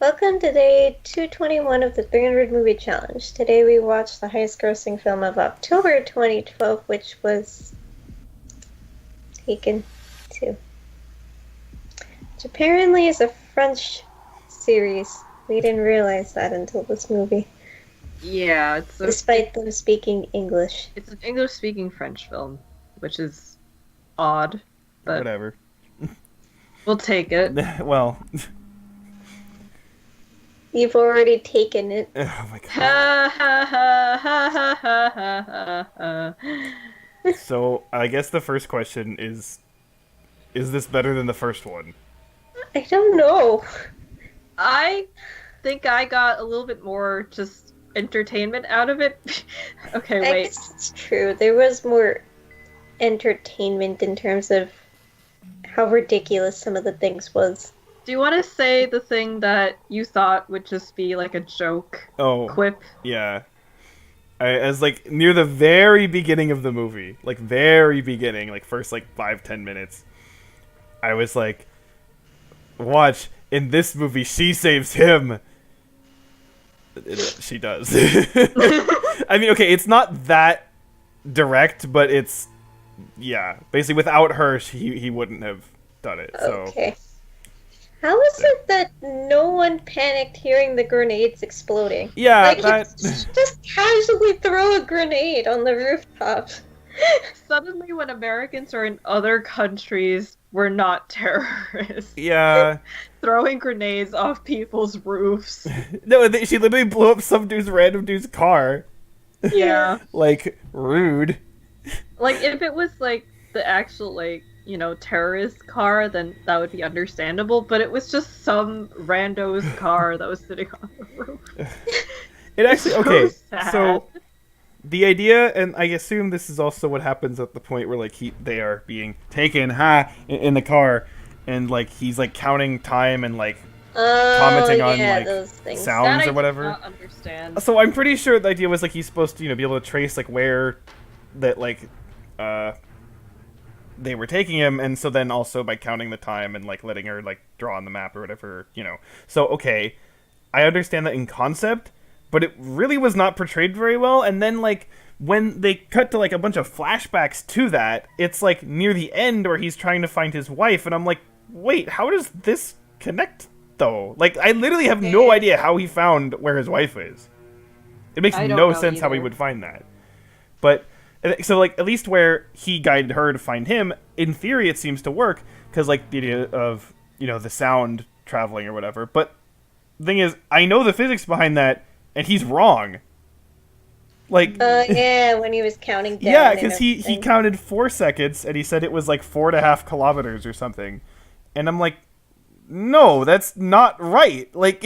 Welcome to day 221 of the 300 Movie Challenge. Today we watched the highest grossing film of October 2012, which was Taken 2. Which apparently is a French series. We didn't realize that until this movie. Yeah, Despite them speaking English. It's an English-speaking French film, which is odd, but Whatever. we'll take it. Well, You've already taken it. oh my god. Ha ha ha ha ha ha ha ha. So, I guess the first question is this better than the first one? I don't know. I think I got a little bit more just entertainment out of it. Okay, I wait. guess it's true. There was more entertainment in terms of how ridiculous some of the things was. Do you want to say the thing that you thought would just be like a joke Oh, quip? yeah. As like near the very beginning of the movie, like very beginning, like first like 5-10 minutes, I was like, watch, in this movie she saves him. She does. I mean, okay, it's not that direct, but it's, yeah, basically without her he wouldn't have done it. So Okay. How is it that no one panicked hearing the grenades exploding? yeah, Like, that just casually throw a grenade on the rooftop. Suddenly, when Americans are in other countries, we're not terrorists. yeah. Throwing grenades off people's roofs. No, she literally blew up some random dude's car. Yeah. Like, rude. Like, if it was, like, the actual, like, terrorist car, then that would be understandable, but it was just some rando's car that was sitting on the roof. It actually, So okay, sad. so the idea, and I assume this is also what happens at the point where, like, they are being taken, in the car, and, like, he's, like, counting time and, like, commenting on, yeah, like, those things. sounds That I or did whatever. not understand. So I'm pretty sure the idea was, like, he's supposed to, be able to trace, like, where that, like, they were taking him, and so then also by counting the time and, like, letting her, like, draw on the map or whatever. So, okay, I understand that in concept, but it really was not portrayed very well, and then, like, when they cut to, like, a bunch of flashbacks to that, it's, like, near the end where he's trying to find his wife, and I'm like, wait, how does this connect, though? Like, I literally have no idea how he found where his wife is. It makes I don't no know sense how he either. would find that. But so, like, at least where he guided her to find him, in theory it seems to work, because, like, the idea of, the sound traveling or whatever. But the thing is, I know the physics behind that, and he's wrong. Like, Yeah, when he was counting down. yeah, and because he everything. counted 4 seconds, and he said it was like 4.5 kilometers or something. And I'm like, no, that's not right. Like,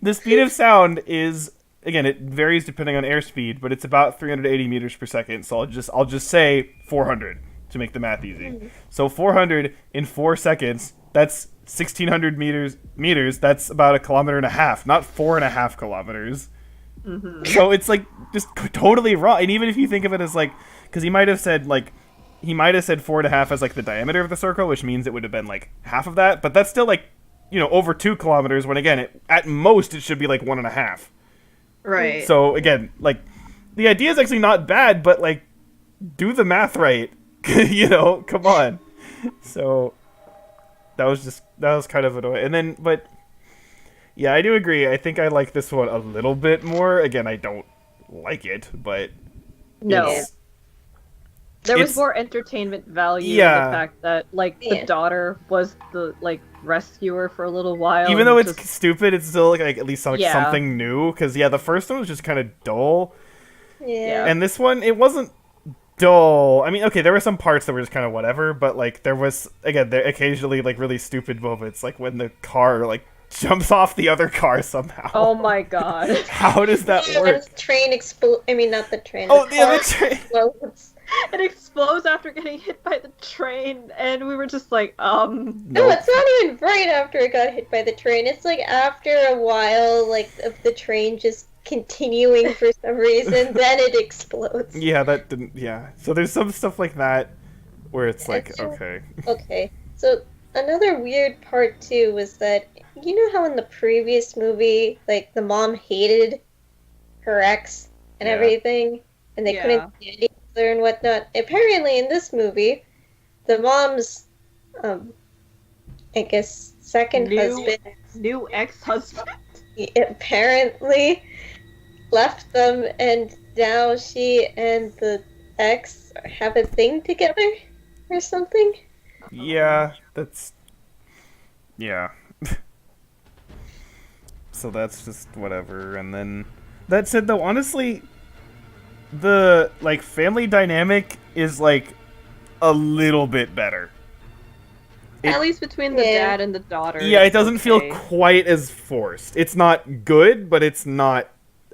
the speed of sound is, again, it varies depending on airspeed, but it's about 380 meters per second. So I'll just say 400 to make the math easy. So 400 in 4 seconds, that's 1,600 meters. That's about 1.5 kilometers, not 4.5 kilometers. So it's like just totally wrong. And even if you think of it as like, because he might have said 4.5 as like the diameter of the circle, which means it would have been like half of that. But that's still like, over 2 kilometers. When again, at most it should be like 1.5. Right. So again, like, the idea is actually not bad, but like, do the math right. Come on. So that was kind of annoying. And then, but yeah, I do agree. I think I like this one a little bit more. Again, I don't like it, but No. it's- There was it's- more entertainment value in Yeah. the fact that, like, the Yeah. daughter was the, like, rescuer for a little while. even though and it's just- stupid, it's still like at least like Yeah. something new. Because yeah, the first one was just kind of dull, Yeah. and this one it wasn't dull. I mean, okay, there were some parts that were just kind of whatever, but like there was there occasionally like really stupid moments, like when the car like jumps off the other car somehow. Oh my god. How does that Yeah, work? the train explodes. I mean, not the train. Oh, the yeah, car the train. explodes. It explodes after getting hit by the train, and we were just like, No, Nope. it's not even right after it got hit by the train. It's like after a while, like of the train just continuing for some reason, then it explodes. Yeah, that didn't. Yeah, so there's some stuff like that where it's like, It's true. okay, Okay, so another weird part too was that you know how in the previous movie, like the mom hated her ex and Yeah. everything, and they Yeah. couldn't stand each other and whatnot. Apparently, in this movie, the mom's, I guess, second husband New ex-husband. apparently left them, and now she and the ex have a thing together or something. Yeah, that's yeah. So that's just whatever. And then that said, though, honestly, the like family dynamic is like a little bit better. At least between the Yeah. dad and the daughter. Yeah, it it's doesn't feel okay. quite as forced. It's not good, but it's not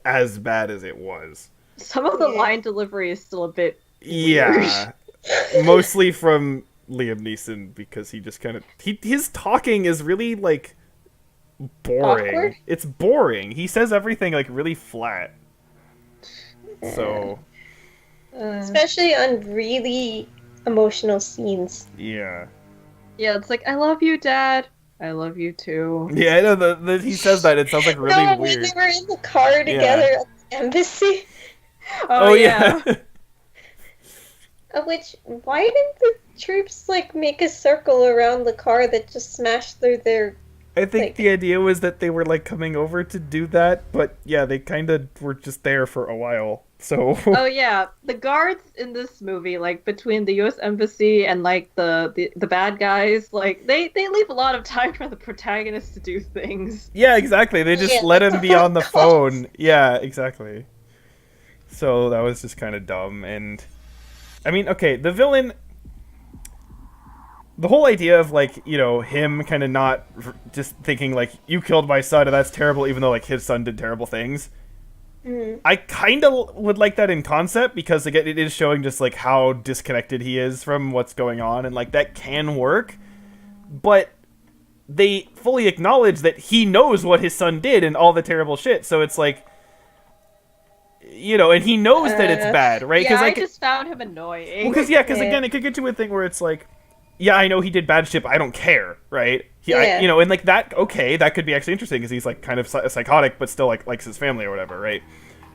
as bad as it was. Some of the Yeah. line delivery is still a bit. Yeah, mostly from Liam Neeson because he just kind of his talking is really like boring. Awkward? It's boring. He says everything like really flat. So Especially on really emotional scenes. yeah, Yeah, it's like, I love you, Dad. I love you too. yeah. I know that he says that. It sounds like really no, weird. when they were in the car together at the embassy. Oh, yeah. Which, why didn't the troops, like, make a circle around the car that just smashed through their... I think Like- the idea was that they were like coming over to do that, but yeah, they kind of were just there for a while. So Oh yeah, the guards in this movie, like between the U.S. embassy and like the bad guys, like they leave a lot of time for the protagonist to do things. yeah, exactly. They just Yeah, let that's him be what on the it's called. phone. Yeah, exactly. So that was just kind of dumb. And I mean, okay, the villain. The whole idea of like him kind of not just thinking like you killed my son and that's terrible, even though like his son did terrible things. Mm. I kind of would like that in concept because again, it is showing just like how disconnected he is from what's going on, and like that can work. But they fully acknowledge that he knows what his son did and all the terrible shit. So it's like, and he knows that it's bad, right? Yeah, I like, just found him annoying. because Yeah. again, it could get to a thing where it's like, yeah, I know he did bad shit, but I don't care, right? Yeah. And like that, okay, that could be actually interesting because he's like kind of psychotic, but still like likes his family or whatever, right?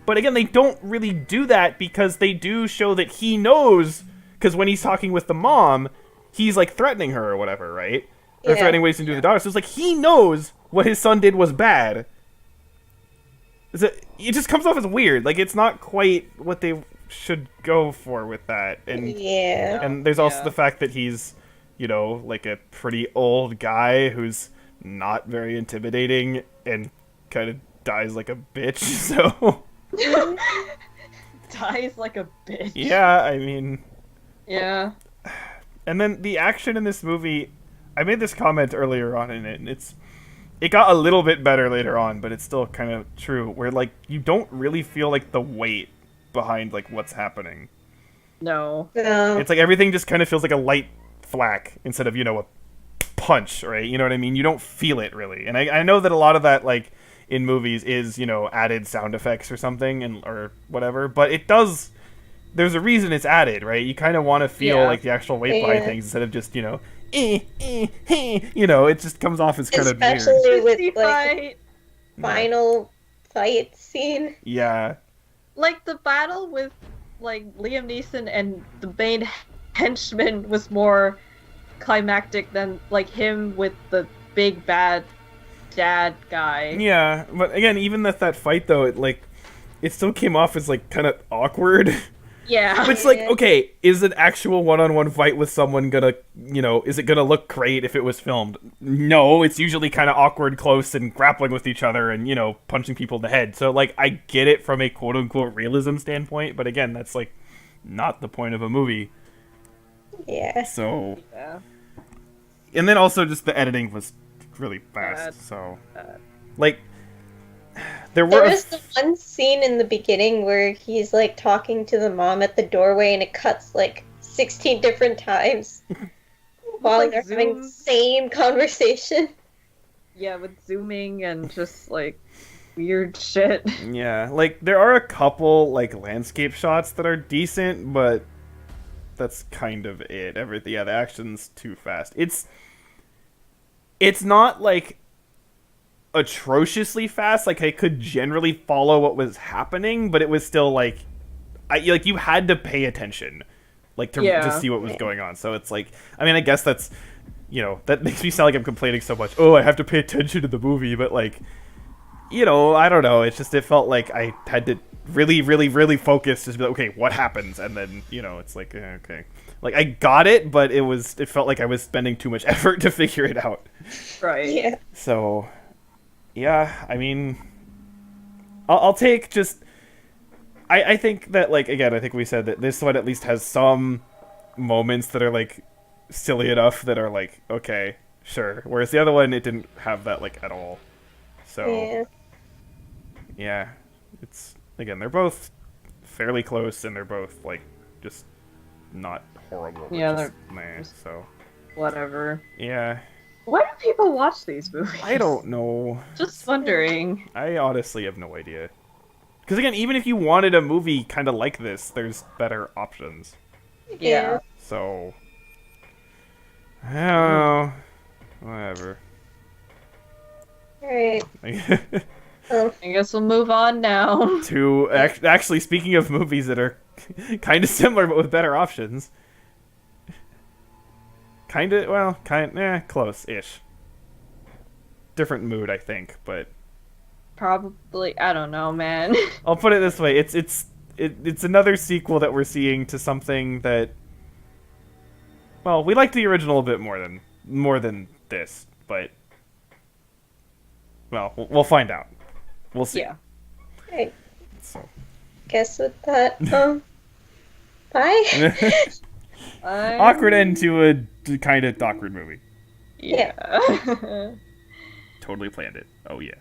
But again, they don't really do that because they do show that he knows. Because when he's talking with the mom, he's like threatening her or whatever, right? Or Yeah. threatening ways to do the daughter. So it's like he knows what his son did was bad. It just comes off as weird. Like it's not quite what they should go for with that. Yeah. And there's also Yeah. the fact that he's, like a pretty old guy who's not very intimidating and kind of dies like a bitch. So Dies like a bitch. yeah, I mean, Yeah. and then the action in this movie, I made this comment earlier on in it, and it got a little bit better later on, but it's still kind of true, where like you don't really feel like the weight behind like what's happening. No. No. It's like everything just kind of feels like a light thwack instead of a punch, right? You know what I mean? You don't feel it really, and I know that a lot of that like in movies is added sound effects or something or whatever, but it does. There's a reason it's added, right? You kind of want to feel Yeah. like the actual weight behind Yeah. things instead of just it just comes off as kind of weird. Especially with, Fist like, fight. final fight scene. Yeah, Like the battle with like Liam Neeson and the main henchman was more climactic than like him with the big bad dad guy. yeah, but again, even that fight though, it still came off as like kind of awkward. Yeah. Which, like, okay, is an actual one-on-one fight with someone gonna, is it gonna look great if it was filmed? No, it's usually kind of awkward, close, and grappling with each other and, punching people in the head. So, like, I get it from a quote-unquote realism standpoint, but again, that's, like, not the point of a movie. Yeah. So, Yeah. and then also just the editing was really fast, Bad. so, Bad. like, there There were... was the one scene in the beginning where he's like talking to the mom at the doorway and it cuts like 16 different times while like, they're having the zoom. same conversation. Yeah, with zooming and just like weird shit. Yeah, like, there are a couple, like, landscape shots that are decent, but that's kind of it. Everything, yeah, the action's too fast. it's not like atrociously fast. Like I could generally follow what was happening, but it was still like you had to pay attention, like to see what was going on. So it's like, I mean, I guess that's, that makes me sound like I'm complaining so much. Oh, I have to pay attention to the movie, but like, I don't know. It's just, it felt like I had to really, really, really focus to be like, okay, what happens? And then, it's like, okay. Like, I got it, but it felt like I was spending too much effort to figure it out. Right. Yeah. So, yeah, I mean, I'll take just... I think that, like, again, I think we said that this one at least has some moments that are, like, silly enough that are, like, okay, sure. Whereas the other one, it didn't have that, like, at all. So, yeah, it's, again, they're both fairly close, and they're both, like, just not horrible. Yeah, just, they're so... Whatever. Yeah. Why do people watch these movies? I don't know. Just wondering. I honestly have no idea. Because again, even if you wanted a movie kind of like this, there's better options. Yeah. So, I don't know. Whatever. Alright. I guess we'll move on now. To actually, speaking of movies that are kind of similar but with better options. Close-ish. Different mood, I think, but... Probably, I don't know, man. I'll put it this way: it's another sequel that we're seeing to something that, well, we liked the original a bit more than this, but, well, we'll find out. We'll see. Yeah. Alright. So. Guess with that, bye. Awkward end to a kind of awkward movie. Yeah. Totally planned it. Oh yeah.